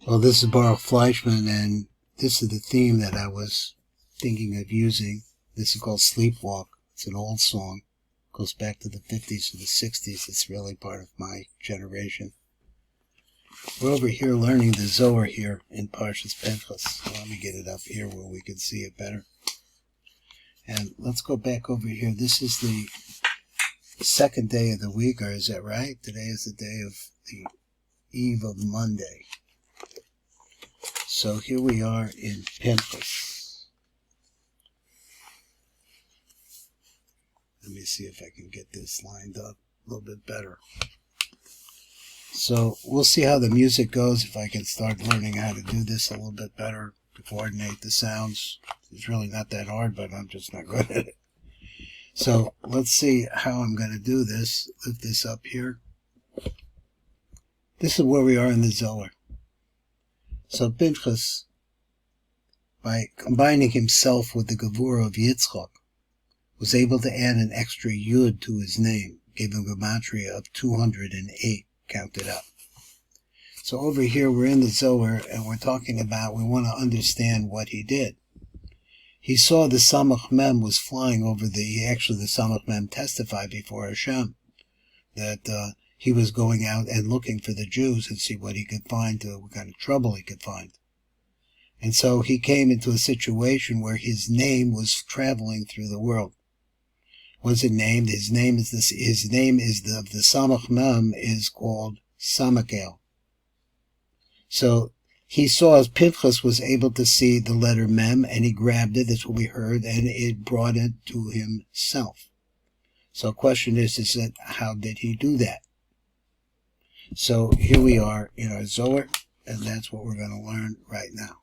Well, this is Baruch Fleischman, and this is the theme that I was thinking of using. This is called Sleepwalk. It's an old song. It goes back to the 50s or the 60s. It's really part of my generation. We're over here learning the Zohar here in Parshas Pinchas. So let me get it up here where we can see it better. And let's go back over here. This is the second day of the week, or is that right? Today is the day of the eve of Monday. So here we are in Pinchas. Let me see if I can get this lined up a little bit better. So we'll see how the music goes, if I can start learning how to do this a little bit better, to coordinate the sounds. It's really not that hard, but I'm just not good at it. So let's see how I'm going to do this. Lift this up here. This is where we are in the Zohar. So Pinchas, by combining himself with the Gevurah of Yitzchak, was able to add an extra Yud to his name, gave him a gematria of 208, counted up. So over here we're in the Zohar, and we're talking about, we want to understand what he did. He saw the Samach Mem was flying over the Samach Mem testified before Hashem, that he was going out and looking for the Jews and see what he could find, what kind of trouble he could find. And so he came into a situation where his name was traveling through the world. What's it named? His name is the Samach Mem is called Samakel. So he saw, as Pinchas was able to see the letter Mem, and he grabbed it, that's what we heard, and it brought it to himself. So the question is that how did he do that? So here we are in our Zohar, and that's what we're going to learn right now.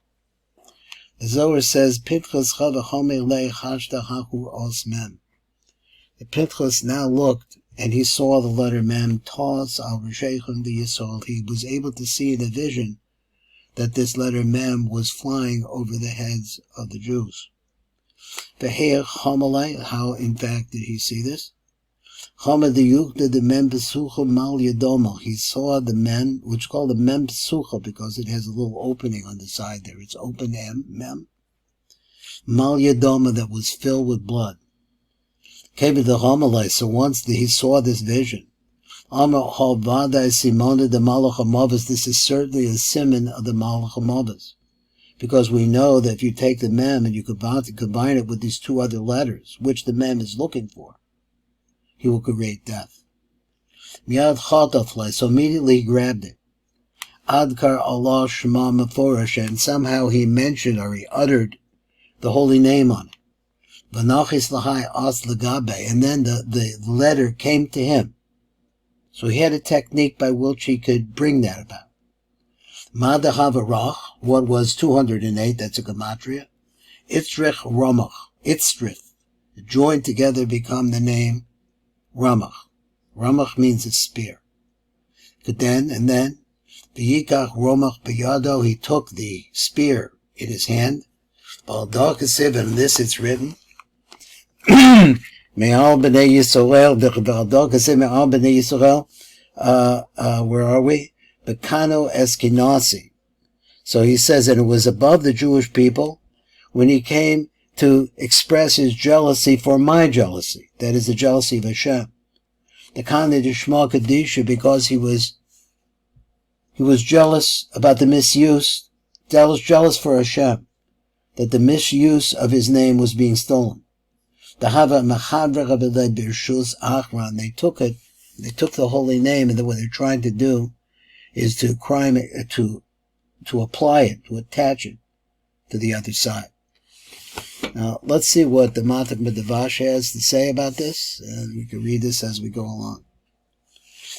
The Zohar says, Pinchas chavachomelei chashtahahu os mem. The Pinchas now looked, and he saw the letter Mem, Tos al Rishaychim the Yisol. He was able to see in a vision that this letter Mem was flying over the heads of the Jews. V'heir chomelei, how in fact did he see this? He saw the mem, which is called the mem psucha because it has a little opening on the side there. It's open mem. Mal yadoma, that was filled with blood. Came to the Hamalai, so once he saw this vision. This is certainly a simon of the Malach HaMavos. Because we know that if you take the mem and you combine it with these two other letters, which the mem is looking for, he will create death. Miyad chataflai, so immediately he grabbed it. Adkar Allah Shema Meforash, and somehow he mentioned or he uttered the holy name on it. Vanachis lahai as legabe, and then the letter came to him. So he had a technique by which he could bring that about. Madahavarach, what was 208, that's a gematria. Itzrich Ramach, Itzrich, joined together become the name Ramach. Ramach means a spear. And then, V'yikach Ramach b'yado, he took the spear in his hand. Ba'al kasiv, and in this it's written, Me'al b'nei Yisrael, V'chba'al kasiv me'al b'nei Yisrael, where are we? Bekano Eskinasi. So he says that it was above the Jewish people when he came to express his jealousy for my jealousy. That is the jealousy of Hashem. The Kana Dishma Kadisha, because he was jealous about the misuse, jealous for Hashem, that the misuse of his name was being stolen. The Hava Machadra Birshus Achran, they took the holy name, and what they're trying to do is to apply it, to attach it to the other side. Now, let's see what the Matak Medavash has to say about this, and we can read this as we go along.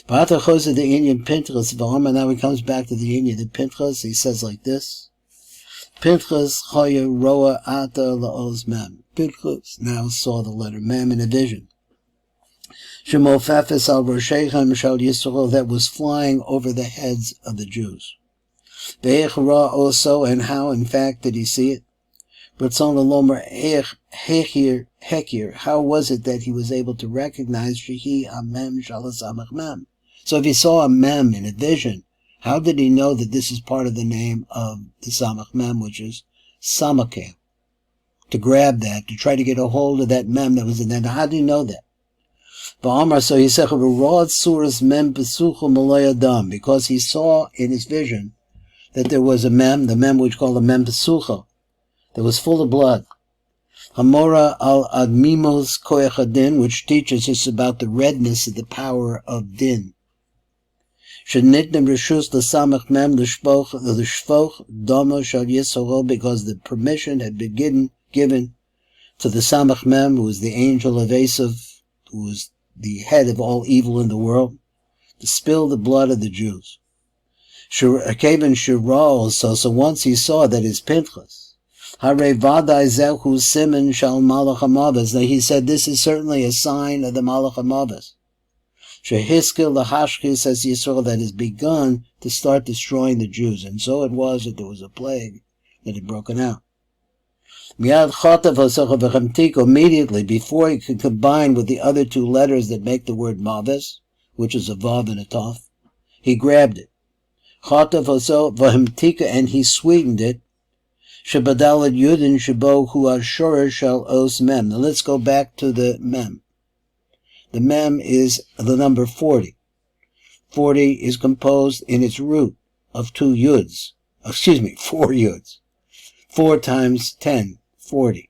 Now he comes back to the Indian of Pinchas. He says like this: Pinchas choya roa ata laoz mem. Pinchas now saw the letter mem in a vision. Shemofefes al Roshechem Shal Yisrael, that was flying over the heads of the Jews. Ve'ech ra also, and how in fact did he see it? Ratzon Lomer Hekir, how was it that he was able to recognize Shehi Amem Shalasamach Mem? So if he saw a Mem in a vision, how did he know that this is part of the name of the Samach Mem, which is Samakeh? To grab that, to try to get a hold of that Mem that was in that. How do you know that? So he said, because he saw in his vision that there was a Mem, the Mem which called a Mem Pesucha, that was full of blood. Hamora al Admimos Koyach Adin, which teaches us about the redness of the power of Din. Shenitnem Rishus l'Samach Mem l'Shfoch Domo Shal Yisrael, because the permission had been given to the Samach Mem, who was the angel of Esav, who was the head of all evil in the world, to spill the blood of the Jews. Kevin Shira also, so once he saw that his Pinchas, Hare Vadai Zehu Simen Shal Malach HaMavos, he said, this is certainly a sign of the Malach HaMavos. Shehiskil Lahashkis as Yisrael, that has begun to start destroying the Jews. And so it was that there was a plague that had broken out. Immediately, before he could combine with the other two letters that make the word Mavis, which is a Vav and a Tov, he grabbed it. And he sweetened it. Shebadalat Yudin Shebo Hu Ashora Shal Os Mem. Now let's go back to the Mem. The Mem is the number 40. 40 is composed in its root of 4 Yuds. 4 times 10, 40.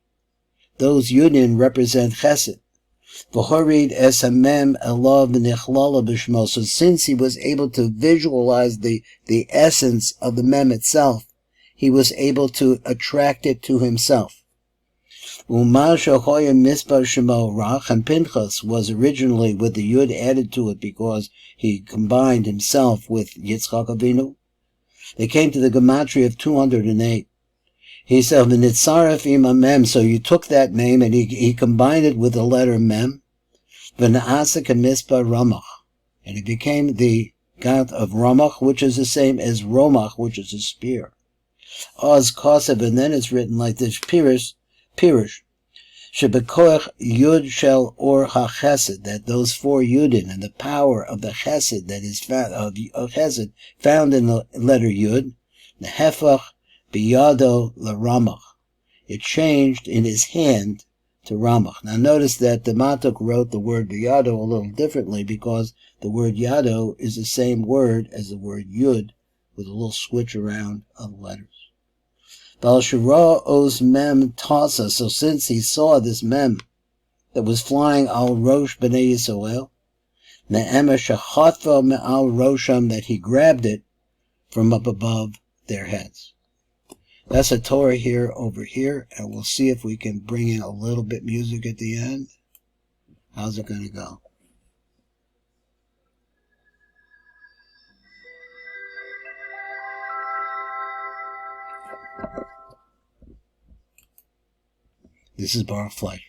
Those Yudin represent Chesed. V'horid es hamem elav v'nichlala b'shmo. So since he was able to visualize the essence of the Mem itself, he was able to attract it to himself. Umasha hoya mispar shemo rach, and Pinchas was originally with the Yud added to it because he combined himself with Yitzchak Avinu. They came to the gematria of 208. He said, "V'nitzaref ima mem." So you took that name and he combined it with the letter Mem. V'naasek mispar Ramach, and it became the god of Ramach, which is the same as Romach, which is a spear. Oz Kosev, and then it's written like this: Pirush, Shebekoach Yud Shel Or HaChesed, that those 4 Yudin and the power of the Chesed that is found of Chesed found in the letter Yud, Nehefach Biyado LaRamach. It changed in his hand to Ramach. Now notice that the Matuk wrote the word Biyado a little differently because the word Yado is the same word as the word Yud with a little switch around of the letters. Bal Shira Os Mem Tasa, so since he saw this Mem that was flying al Rosh B'nai Yisrael, Ne'emer Shechatva Me'al Rosham, that he grabbed it from up above their heads. That's a Torah here over here, and we'll see if we can bring in a little bit music at the end. How's it going to go? This is Baruch Fleischer.